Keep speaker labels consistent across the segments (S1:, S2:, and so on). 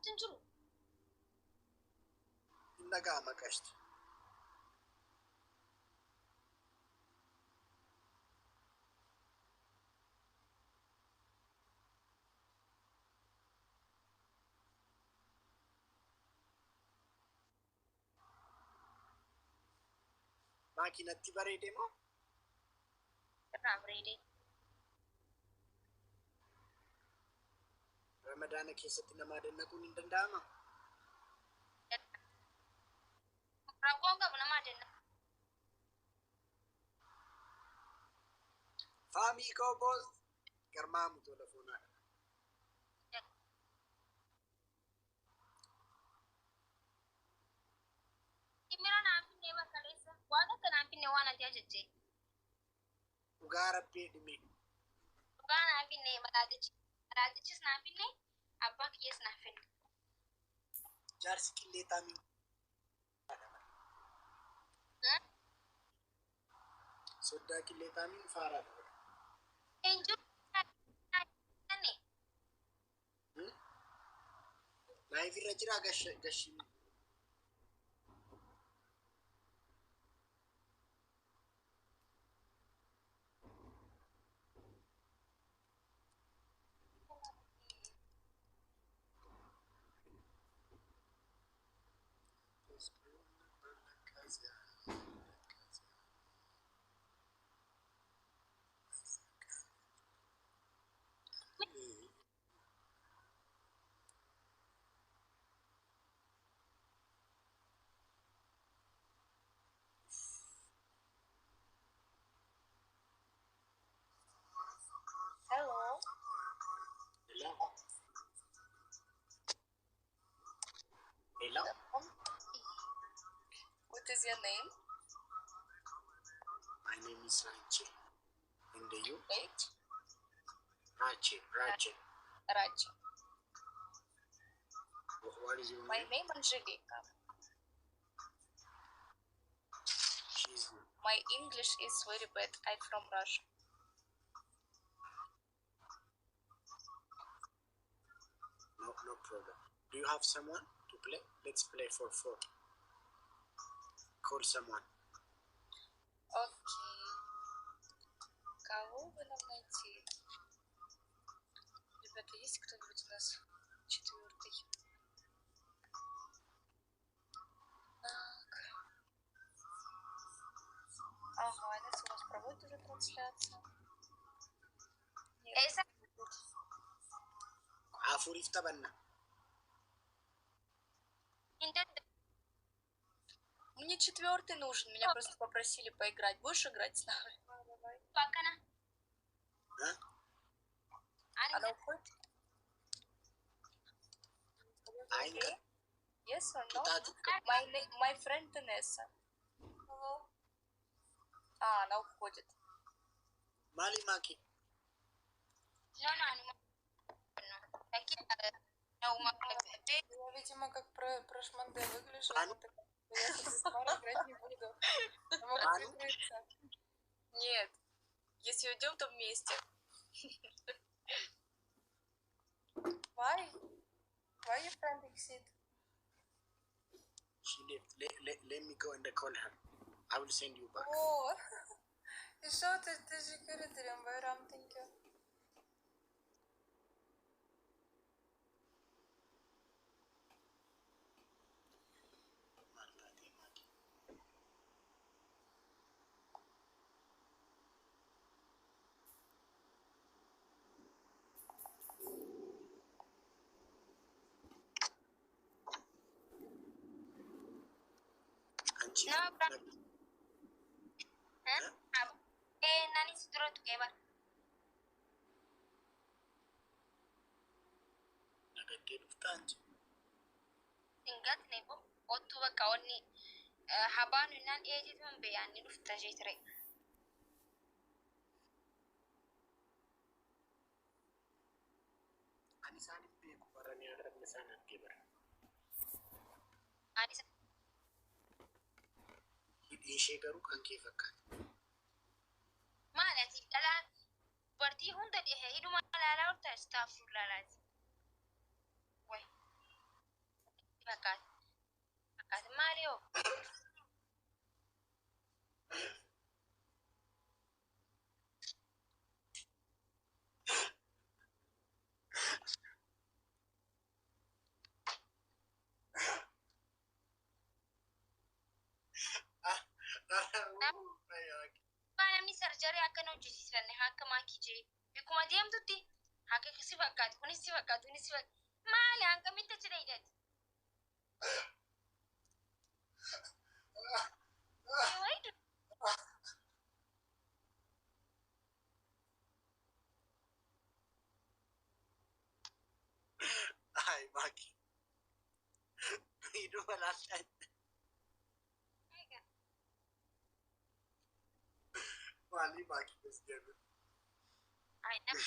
S1: تنجرو
S2: إنك ما كشت ماكينة تبري ديمو
S1: رامريدي
S2: رمضان كيست نما دنكون إندنداما
S1: راقوغا بنما دنا
S2: فامي كوبوز كرمام تلفونا
S1: تمرا نامبي نيما كاليسا وانا كنامبي نوانا تياجتي
S2: وغارب بيدمي
S1: وانا نامبي نيما رادتشي نامبي ني أباك يس نافين
S2: جارس كلي تامين سودا كلي تامين فارا
S1: إنجو ناني
S2: لايف رجرا غشيم
S1: Hello.
S2: Hello.
S1: What is your name?
S2: My name is Rachi. And you?
S1: Wait.
S2: Rachi.
S1: Rachi.
S2: What is your name?
S1: My name is Angelica. My English is very bad. I'm from Russia.
S2: No problem. Do you have someone to play? Let's play for 4. Call someone.
S1: Окей. Кого бы нам найти? Ребята, есть кто-нибудь у нас четвертый? Так. Ага, Алекс у нас проводит уже трансляцию. Нет.
S2: Афуриф табанна.
S1: Мне четвертый нужен. Меня просто попросили поиграть. Будешь играть с нами? Давай. Пакана. Она уходит?
S2: Айнка.
S1: Yes or no? My friend Vanessa. Hello. А, она уходит.
S2: Мали маки.
S1: No. Я, видимо, как прошманде выгляжу. Я с Марой играть не буду. Я могу прикрыться. Нет. Если уйдем, то вместе. Why? Why your friend exit?
S2: She left. Let me go and call her. I will send you back.
S1: О, и что ты же говоришь, Байрам, thank you. No, bro. Nani sidro together.
S2: Nagatte duftanji.
S1: Ingat nebo otu bakawani habanu nan ejit man beyani dufta jetre.
S2: Ani sani beeku barani adarne sana gebar.
S1: Ani
S2: ishee garuu kan kee fakkaata.
S1: Maal ati dhalaa dubartii hunda hidhuma ilaalaa jirta istaafur laalaati. Way
S3: Mario. Namni sarjarii akkana hojjechiisanne akka maakii jee bikkuma deemtutti akka si fakkaatu kunis si fakkaatu kunis si fakkaatu maali hangamitti achi dheedati.
S2: Ay, Maki. Itu malah Mali Maki Presiden.
S3: Ay nam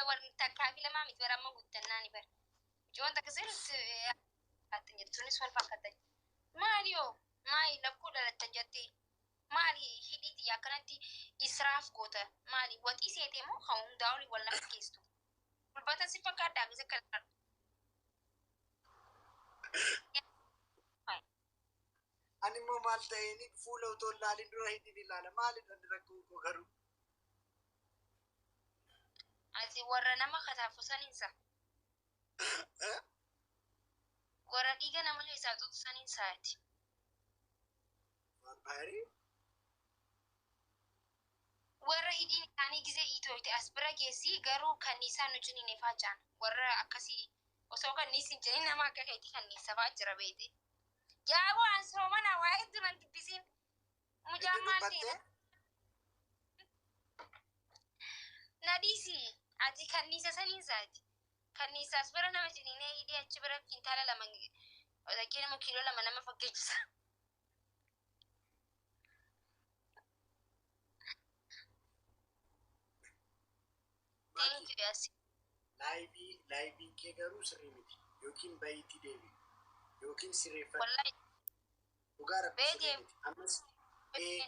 S3: warri takkaa fi lamaa miti bara amma guuttannaa ni bara. Ijoon takka sirriitti akkaatti jirtu sunis wal fakkaatan. Maaliyo maali lakkuu dhalattan jettee maali hidhiiti akkanatti israaf goota maali waxii seetee moo haa hundaa olii wal nama geesstu. Ulbata si fakkaaddaa fi sakka
S2: Ani mau mal ta'ini fuula utoo laalin dura hidhiin ilaala. Maalidha rakkoo koo garuu?
S3: ati warra nama kataafu saniinsa. Warra dhiiga nama keessaa xuxu saniinsaati.
S2: Vampaayirii?
S3: Warra hidhiin isaanii gisee iitooyte as bira geessii garuu kanniisaan nu ciniine faacaan warra akkasii osoo kanniisiin jedhee nama akka keetii kanniisa fa'aa jira beete. Yaa waan soomana waa hedduu nan dubbisiin mujaan maal ta'e nadhiisi ati kanniisa saniinsaati. Kanniisaas bira nama ciniinee hidhee achi bira kintaala lama odakkee nama kiiloo lama nama fakkeechisa.
S2: Laayiviin kee garuu sirrii miti. Yookiin bayiitii deebi. Yookiin sirreeffadhu.
S3: Wallahi
S2: Dhugaa rabbi sirrii miti.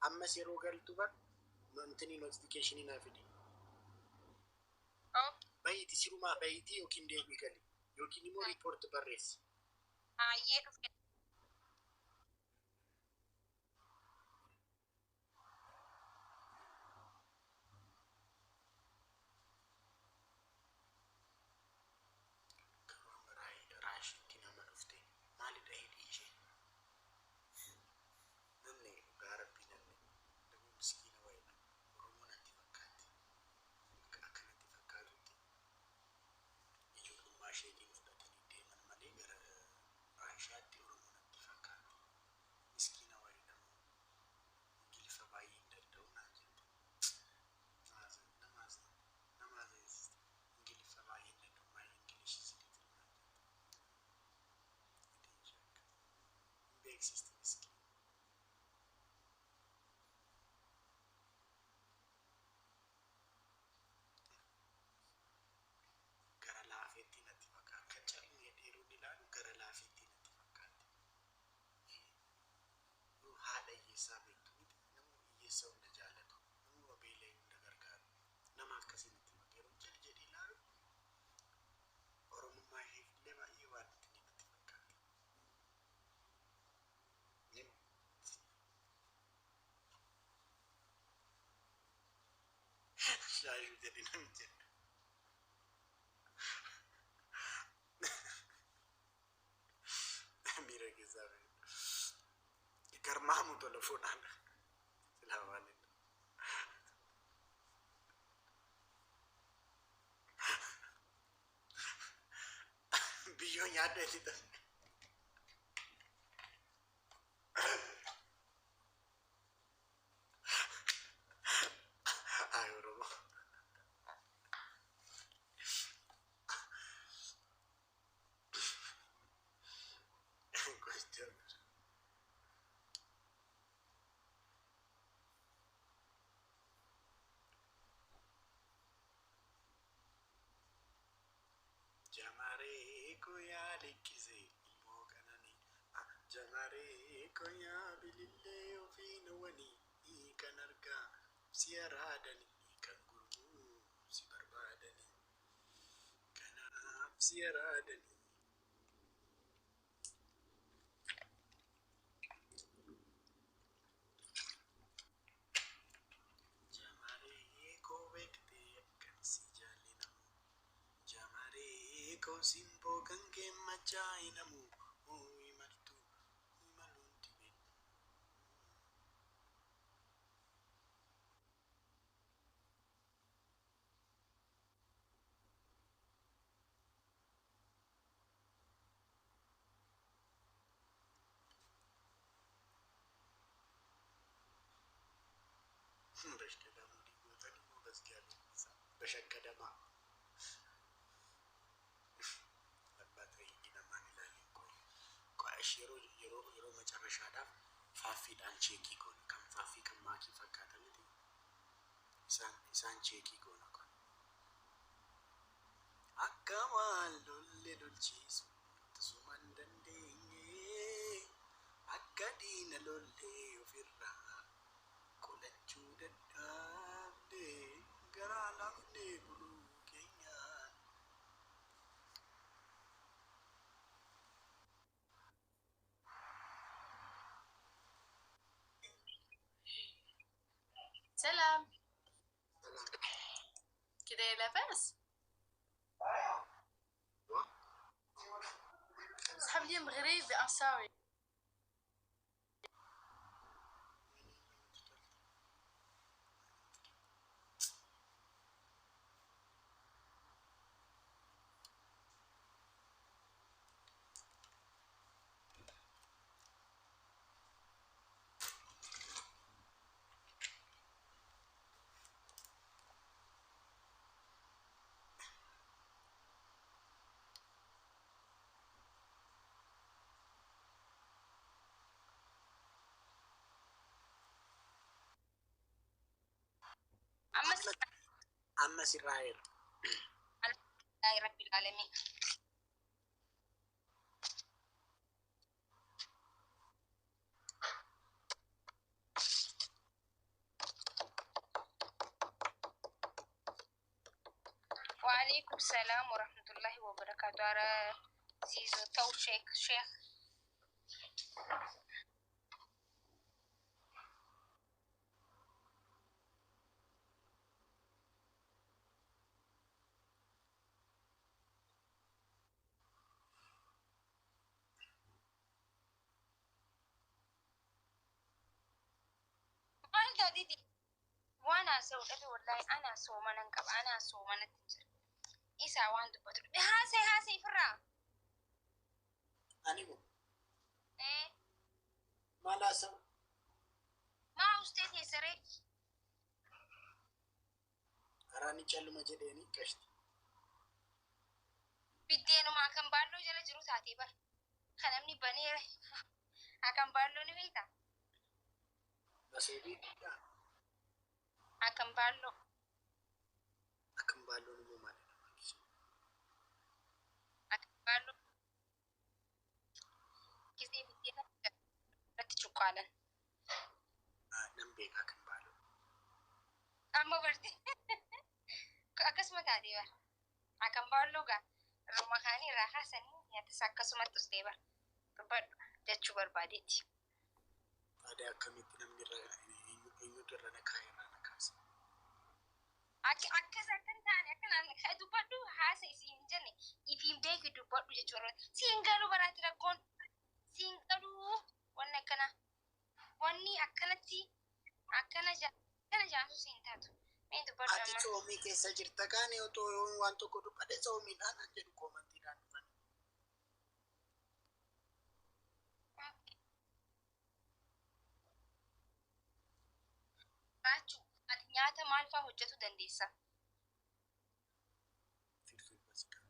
S2: Ammas yeroo galtu bar mantini notificationii naa fidi. Bayiitii sirumaa bayiitii yookiin deebii gali. Yookiin immoo riipoorti barreessi.
S3: Ayyee dhufe.
S2: Raashitti nama dhufte maalidha hidhii ishee? Namni dhugaa rabbii namni miskiina wayidha. Oromoo natti fakkaatti. Akkanatti fakkaatutti ijoollummaa isheetiin fudhatanii deeman malee gara Raashiyaatti Oromoo natti fakkaatti. Miskiina wayidha. Ingilifa baay'ee hin danda'u naan jette. Nama Ingilifa baay'ee hin danda'u maayii Ingilishis existe miski. Gara laafeetti natti fakkaata. Kan callee dheeruu ilaalu gara laafeetti natti fakkaata. Haadha hiyyeessaa beektu miti. Nama hiyyeessa hunda jaalatu. Nama beelee hunda gargaaru. Nama akkasii natti fakkaata. Yeroo jedhee ilaalu Oromummaa ishee illee baay'ee waan natti fakkaata. Shaayuu jedhi namni jedhu. Miira keessaa beeku. Garmaamu tola fuudhaan. Silaa maalidha. Biyyoo nyaadda itti ta'a. Jamaree koyaa likkisee ilmoo qananii. Jamaree koyaa bilillee ofiin wanii kan argaa si araadanii kan gurguruu si barbaadanii. Kanaaf si araadanii ko simbo kanke machai namu imaltu imalunti be. Bashkadamu di gotani mo basgyabi bashakadama labbata yina manila linko ko ashiro yero macharashada fafi dan cheki kon kam fafi kam maki fakata miti isan cheki kon kon akamal lolle lolchisu tasumandandenge akadina lolle ofirra kolachuu dadhabde garaa lafne buluu keenyaan.
S1: سلام كده لاباس صحاب لي مغربي انصاوي
S2: Amma sirraayir
S3: alhamdulillahi rabbil alamin. وعليكم السلام ورحمة الله وبركاته. أرى زيزو تو شيخ والدة ديدي وانا سوت أبي والله أنا سومنا نقب أنا سومنا تنجر إيسا وان دبتر هاسي فرا
S2: animu
S3: إيه
S2: malasa
S3: ما أستيتي سري
S2: arani challuma jedheni qashti
S3: بدينو ما كان بالو جل جرو ساتي بر خنمني بني أكم بالو نبيتا
S2: basebi
S3: أكم بالو
S2: akan balon mo malina makisu
S3: أكم بالو كذي بدينا رتشوكالا
S2: nambe akan balon
S3: أما برتي أكسمة تادي بر أكم بالو جا رمخاني راح سني يتسكسمة تستيبر تبر جتشوبر باديتي
S2: ada akkamitti namni eenyutu irra nakaayirraa nakaasa
S3: akkasa kan taane akkanaan dubbadhu haasa isiin jenne ifiin beeki dubbadhu jechuudha. Siin galuu baraatti rakkoon siin galuu wanni akkana wanni akkanatti akkana jaamsu siin taatu. Mee dubbadhu
S2: ati
S3: amma.
S2: soomii keessa jirta kaane otoo yoon waan tokko dubbadhe soomiidhaan an jedhu koomantiidhaan dhufan
S3: Raachuu ati nyaata maal fa'aa hojjetu dandeessa?
S2: filfil basikaa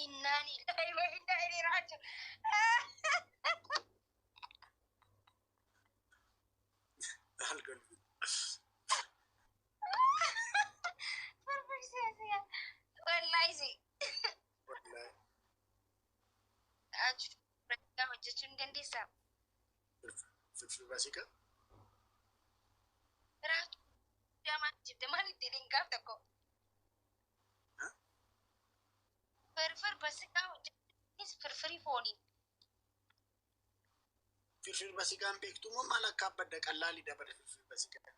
S3: Innaan ilaahi wa innaa ilaihi raajuu.
S2: maal galfi
S3: Farfarsiisa wallaahi si.
S2: wallahi
S3: Raachuu ragaa hojjechuu ni dandeessaa?
S2: filfil basikaa
S3: Raachuu jamaan jibde maal itti gaaf tokko. Firfir basikaa hojjechuunis firfirii foonii.
S2: filfil basikaan beektu moo maal akka abbadda qallaalii dabare filfil basikaa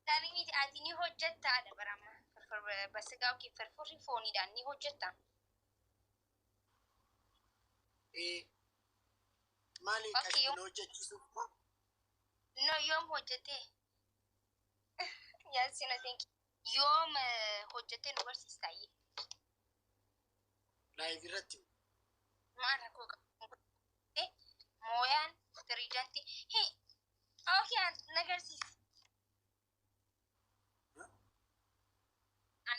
S3: Taani miti ati ni hojjettaadha barama firfir basigaa yookiin firfirri fooniidhaan ni hojjetta.
S2: Maali
S3: Okay,
S2: qashtiin hojjechiisuuf moo?
S3: No, yoom hojjete? Yes, thank you. Yoom hojjete nu barsiistaayi.
S2: Live irratti
S3: Maal rakkoo qabu? Mooyaan tiriijanti. Okay, nagarsiisi.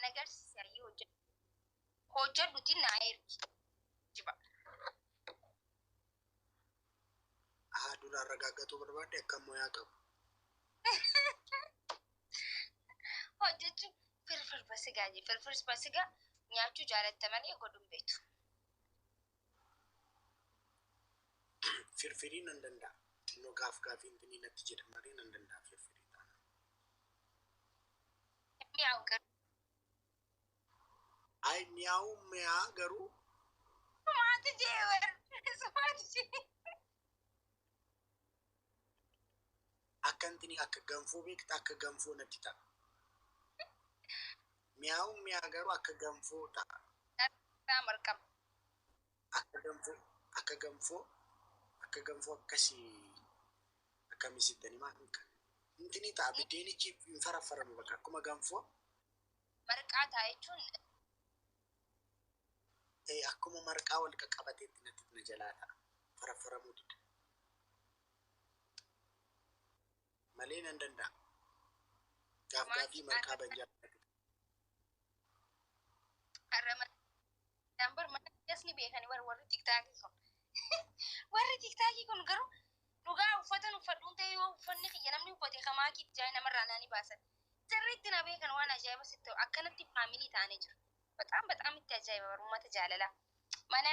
S3: Nagarsiisi ayyee hojjetu. Hojjedhuti naa ergi. Jiba.
S2: duraan ragaaggatuu barbaadde akka moyaa qabu.
S3: Hojjechuun firfir basigaa jee firfir basigaa nyaachuu jaalatta malee godhuun beektu.
S2: Firfirii nan danda'a. Xinnoo gaafii intinii natti jedha malee nan danda'a firfirii taana.
S3: Mi'aawu garuu.
S2: Ay mi'aa garuu.
S3: Sumaati jee sumaati jee.
S2: Akka intinii akka ganfoo beekta akka ganfoo natti ta'a. Mi'aa garuu akka ganfoo ta'a.
S3: Naa marqaba.
S2: Akka ganfoo akkasii akkamiisittanii maal intinii ta'a biddeenichi hin farafaramu bakka akkuma ganfoo.
S3: Marqaa ta'a jechuun.
S2: Akkuma marqaa wal qaqqabateetti natti na jalaa ta'a. Farafaramuu dida. Malee nan danda'a. Gaafii marqaa banjaa.
S3: Harama dambar mana jasni beekani warri tiktaakii kun. Warri tiktaakii kun garuu dhugaa uffatan uffadhuun ta'e yoo uffanni kiyya namni uffate kamaakii jaay namarraa naani baasan. Sirriitti na beekan waan ajaa'iba sitti ta'u akkanatti faamilii taanee jiru. Bataam itti ajaa'iba barummaata jaalalaa. Mana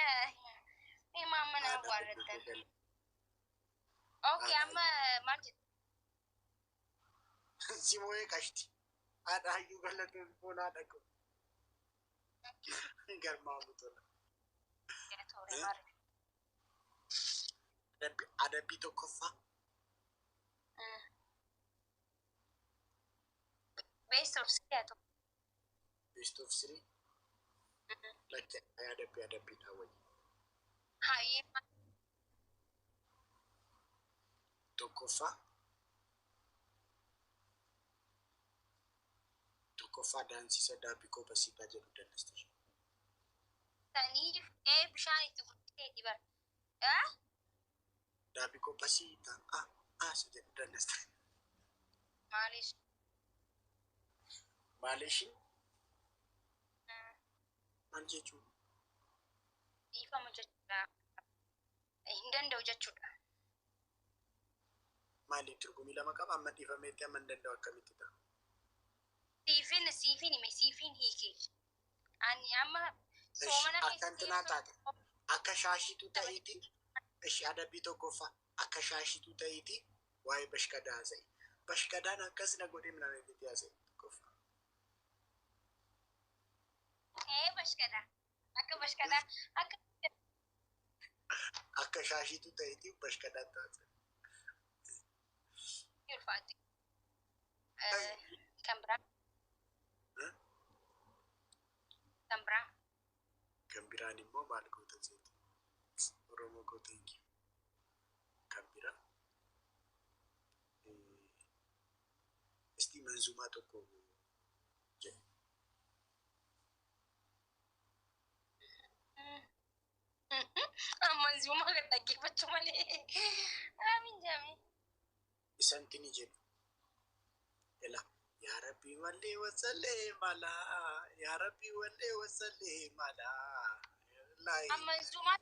S3: himaa mana awwaallattan. Okay, amma maal jettu?
S2: Simoo'ee qashti. Haadha hayyuu galatuun foonaa dhaqu. Garmaamu tola. Adabbii tokkoffaa.
S3: Best of three.
S2: Best of three. Like adabbii dhaawwayi.
S3: Hayyee.
S2: Tokkoffaa daansisa daabbii kophasiitaa jedhu dandeessu.
S3: Sanii bishaan itti fudhatee dibar.
S2: Daabbii kophasiitaa isa jedhu dandeessu.
S3: Maalish?
S2: Maalishin? Maal jechuun?
S3: Dhiifama jechuudha. Hin danda'u jechuudha.
S2: Maali turgumii lama qaba amma dhiifameetti amma hin danda'u akkamitti ta'a?
S3: Siifin hiikee. Ani amma soomana
S2: keessatti taate akka shaashitu ta'iiti. Ishi adabbii tokkoffaa akka shaashitu ta'iiti waa'ee bashkadaa haasa'e. Bashkadaan akkas na godhee mina itti haasa'e tokkoffaa.
S3: Bashkadaa.
S2: Akka shaashitu ta'iiti bashkadaa taasise.
S3: Ulfaati. Kan biraa.
S2: Kan biraan immoo maal goota jeeti? Oromoo goota hin jiru. Kan biraa. Isti manzumaa tokko jedhu.
S3: Manzumaa kan dhaggeeffachuu malee. Aamin jaamee.
S2: Isanti ni jedhu. Ela yaa Rabbi wallee wasallee malaa yaa Rabbi wallee wasallee malaa.
S3: Manzumaa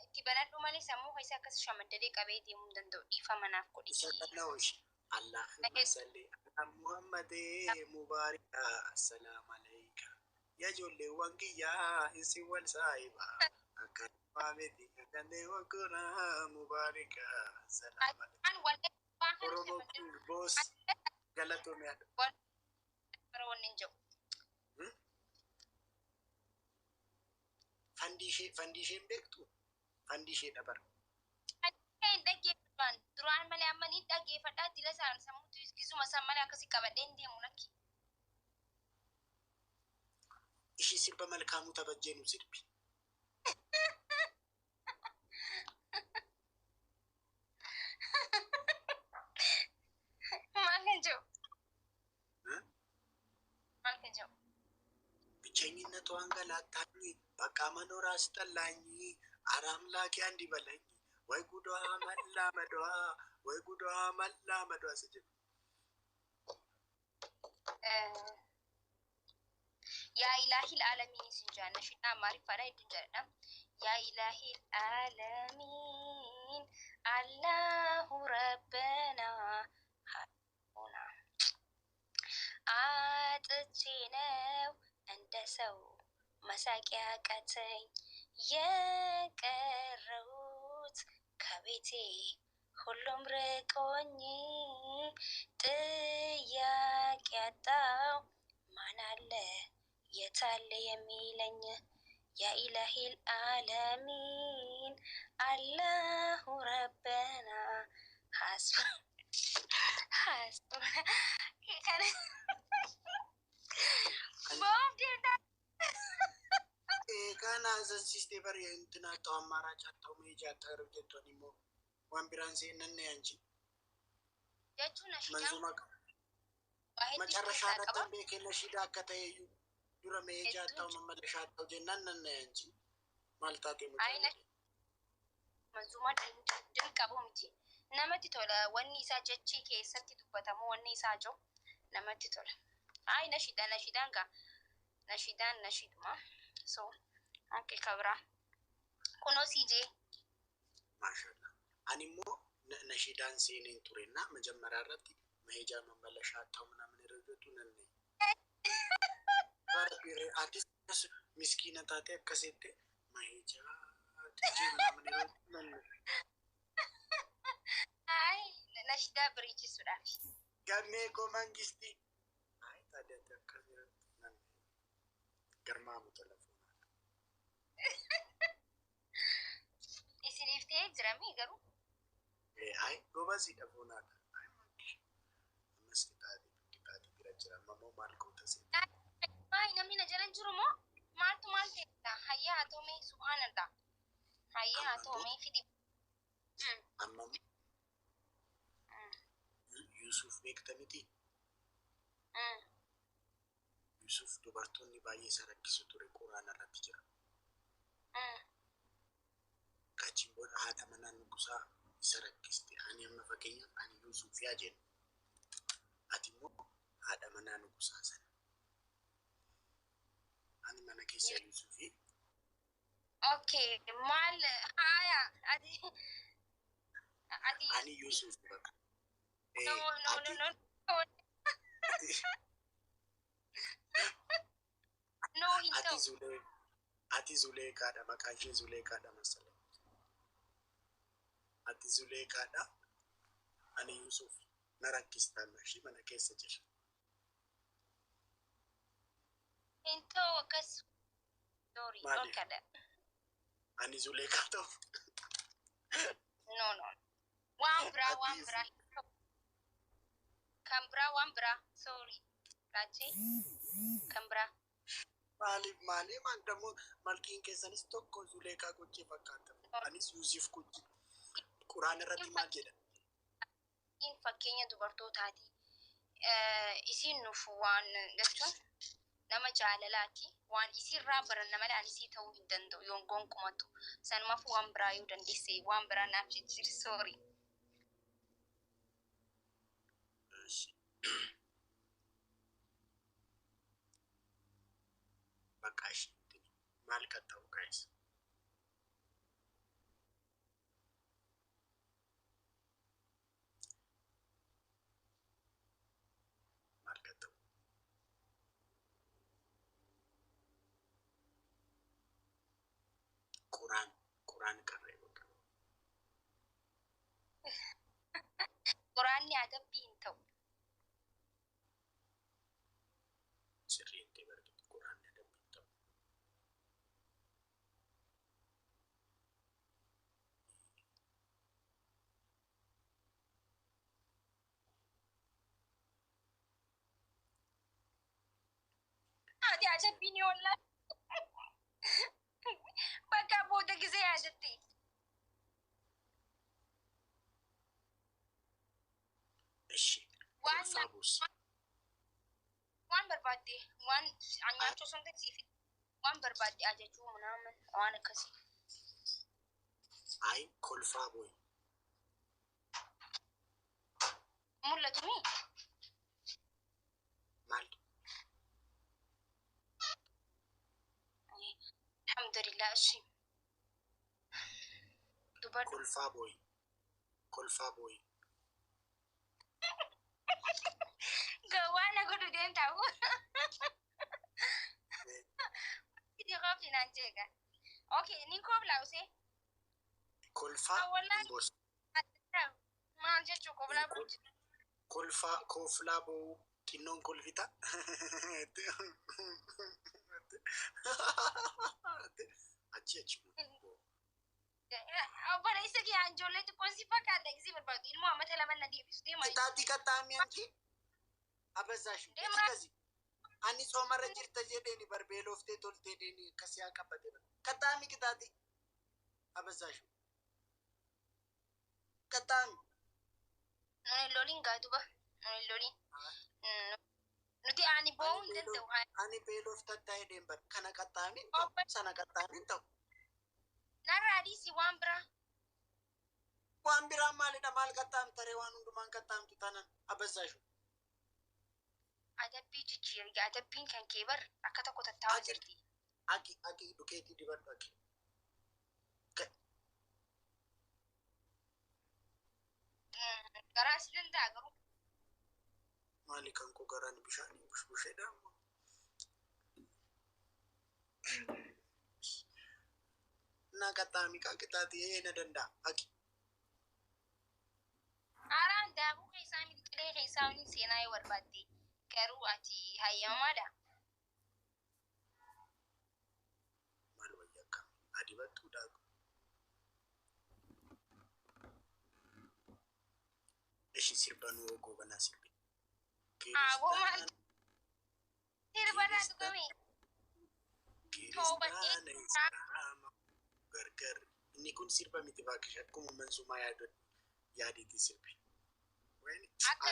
S3: itti banadhu malee sammuu keessa akkas shamaddalee qabee deemuu hin danda'u dhiifama naaf godhi.
S2: Isa dhannoosh Allahumma salli ala Muhammadee mubaarika assalamu alayka. Yaa ijoolleewwan kiyyaa isin wal saayibaa. Akka maameti kanneen wakkunaa mubaarika assalamu alayka. Oromoo boos galatoomee adda.
S3: Wanni jiru.
S2: Fandisheen beektu? Fandishee dabara.
S3: Hin dhaggeeffatan duraan malee amma ni dhaggeeffadhaa dila isaan sammuutu gisuma isaan malee akkasii qabadhee hin deemu nakki.
S2: sirba malkaamuu tabajjeenu sirbi.
S3: Maal kan jiru? Maal kan jiru?
S2: ብቸኝነት አንገላታኝ በቃ መኖር አስጠላኝ አራምላኬ አንድ በለኝ ወይ ጉዷ መላመዷ ወይ ጉዷ መላመዷ ስጅብ
S3: yaa ilaahil aalamiin isin jaanna shidhaa maariiffaadha hedduun jedhadha yaa ilaahil aalamiin allahu rabbanaa ሀና አጥቼ ነው እንደ ሰው መሳቂያ ቀተኝ የቀረሁት ከቤቴ ሁሉም ርቆኝ ጥያቄ ያጣው ማን አለ የታለ የሚለኝ የኢላሂል ዓለሚን አላሁ ረበና ሐስቡ ሐስቡ ከነ ቦምዲዳ
S2: ካና ዘንሲስቴ በር እንትና ጣው አማራጭ አጣው ሜጃ ታረብ ጀቶኒሞ ዋምቢራንሴ ነነ ያንቺ
S3: ያቹና
S2: መንዙማ መጨረሻ ነበር በከነሽዳ ከተየዩ ዱረ ሜጃ ጣው መመለሻ ጣው ጀናን ነነ ያንቺ ማልታቴ ሙጫ
S3: አይነ መንዙማ ድንቀቡ ምቲ namatti tola wanni isaa jechii keessatti dubbatamu wanni isaa jiru namatti tola ay nashiidaan gaa nashiiduma so anke kabra kuno sije
S2: ማሻአላ አኒሞ ነሺዳን ሴኔን ቱሬና መጀመሪያ ረት መሄጃ መመለሻ አጣው ምናምን ረገቱ ነን ባረቢሬ አዲስ ምስኪነታቴ ከሴቴ መሄጃ አጥቼ ምናምን ረገቱ ነን
S3: ay nashida bridge sudan
S2: ገሜ ኮ መንግስቲ አይ ታዲያ ተከዘረ ነን ገርማሙ ቴሌፎን
S3: isinifte jirami garu
S2: ay gobasi dafonata ay manki amaskitaadi bira jira mamo malko tase
S3: ay namni na jalan jiru mo maltu ta hayya atome subhanallah hayya atome fidi
S2: amma Yusuf beektamiti Yusuf dubartoonni baay'ee sarakkisu ture quraana irratti jira kachiin booda haata manaa nugusaa isa rakkiste ani amma fakkeenyaaf ani Yusuf yaa jennu ati immoo haadha manaa nugusaa sana ani mana keessa Yusufi
S3: okay mal haya adi
S2: ani Yusuf bakka
S3: no no hinto
S2: ati Zuleekaadha maqaan ishee Zuleekaadha masalee ati Zuleekaadha ani Yusuf na rakkistaan ishee mana keessa jira
S3: hinto kas sorry okada
S2: ani Zuleekaa ta'u
S3: no wambra kambra sorry kachi kambra
S2: maali man damo malkiin keessanis tokko Zuleekaa gochee fakkaata anis Yusuf gochee quraana irratti maal jedha
S3: in fakkeenya dubartootaati isin nuuf waan jechuun nama jaalalaati waan isirraa baranna malee ani isii ta'uu hin danda'u yoon gonkumatu sanumaaf waan biraa yoo dandeesse waan biraa naaf jijjiir sorry
S2: bakka ishiitti maal kan ta'u guys maal kan ta'u quraan qarree bakka
S3: quraanni adabbii hin ta'u
S2: sirrii itti barbaadu quraan adabbii ta'u
S3: ati adabbii ni oolla booda gisee yaadatti.
S2: Eshi.
S3: Waan barbaadde waan nyaachuu sun ta'eef waan barbaadde ajajuu naaman waan akkasii.
S2: Ay kolfaa boy.
S3: Mul'atu mi?
S2: Maal?
S3: Alhamdulillah እሺ.
S2: Kolfaa boy. Kolfaa boy.
S3: Gawana kudu den tahu. Ini kau finansial kan? Oke, ini kau belau sih.
S2: Kolfaa bos.
S3: Manja cukup belau.
S2: Kolfaa koflaa boo xinnoon kolfita. Achi.
S3: Bara isa ki anjolle tu konsi fakkaata eegsi barbaadu ilmoo amata lama na deebisu deema.
S2: Kitaati kattaami anki. Abazaashu. Kasi. Ani soomarra jirta jedheeni barbeelooftee toltee deeni akkasii haa qabate. Kattaami kitaati. Abazaashu. Kattaami.
S3: Nuni loliin gaatuba. Nuni loliin. Nuti ani boo'uu hin danda'u.
S2: Ani beelofta ta'ee deembar kana qaxxaamin ta'u sana qaxxaamin ta'u.
S3: Narraa dhiisi waan biraa.
S2: Waan biraa maalidha maal qaxxaamtaree waan hundumaan qaxxaamtu tanan abazaashu.
S3: Adabbii jijjiirga adabbiin kan kee bar akka tokko tattaa'aa jirti.
S2: Aki dhukeetii dibadhu aki.
S3: Garaa si danda'a garuu.
S2: Maali kan koo garaan bishaanii bushedha. Na qaxxaami qaqixaati na danda'a aki.
S3: Haaraan daakuu keessaa miti qilee keessaa waliin seenaa yoo barbaadde garuu ati hayyamaadha.
S2: Maal wayyaa akkam adibattuu daaku. Ishi sirba nu ogoo banaa sirbi.
S3: Aboo maal? Sirba naa dhugame.
S2: Kiristaana Islaama gargar. Inni kun sirba miti baakisha akkuma mansumaa yaadoti sirbi.
S3: Akka